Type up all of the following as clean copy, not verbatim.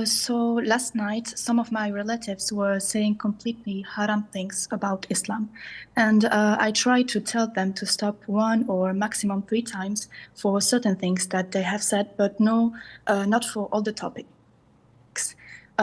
So last night, some of my relatives were saying completely haram things about Islam. And I tried to tell them to stop one or maximum 3 times for certain things that they have said, but no, not for all the topics.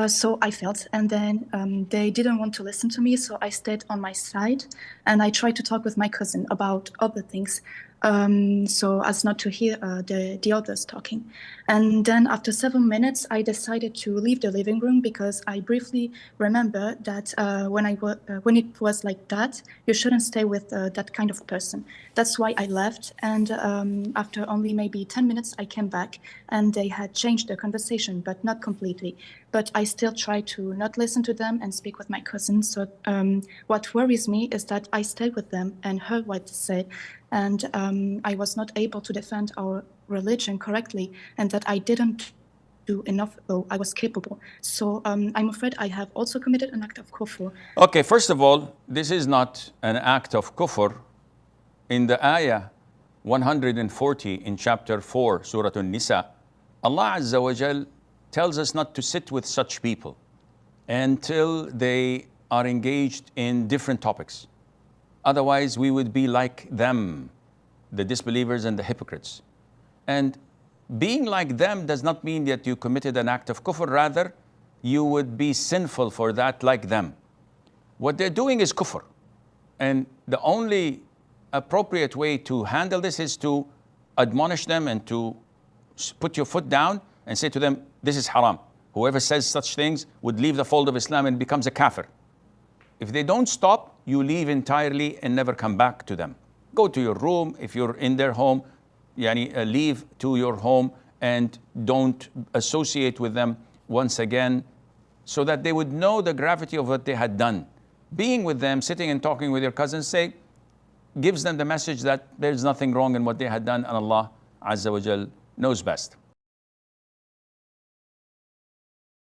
So I felt, and then they didn't want to listen to me, so I stayed on my side, and I tried to talk with my cousin about other things, so as not to hear the others talking. And then after 7 minutes, I decided to leave the living room because I briefly remember that when it was like that, you shouldn't stay with that kind of person. That's why I left, and after only maybe 10 minutes, I came back, and they had changed the conversation, but not completely. But I still try to not listen to them and speak with my cousins. So what worries me is that I stayed with them and heard what they said, and I was not able to defend our religion correctly, and that I didn't do enough, though I was capable. So I'm afraid I have also committed an act of kufr. Okay, first of all, this is not an act of kufr. In the ayah 140 in chapter 4, Surah An-Nisa, Allah Azza wa Jal tells us not to sit with such people until they are engaged in different topics. Otherwise, we would be like them, the disbelievers and the hypocrites. And being like them does not mean that you committed an act of kufr. Rather, you would be sinful for that, like them. What they're doing is kufr. And the only appropriate way to handle this is to admonish them and to put your foot down and say to them, this is haram. Whoever says such things would leave the fold of Islam and becomes a kafir. If they don't stop, you leave entirely and never come back to them. Go to your room. If you're in their home, leave to your home and don't associate with them once again, so that they would know the gravity of what they had done. Being with them, sitting and talking with your cousins, gives them the message that there's nothing wrong in what they had done, and Allah Azza wa Jal knows best.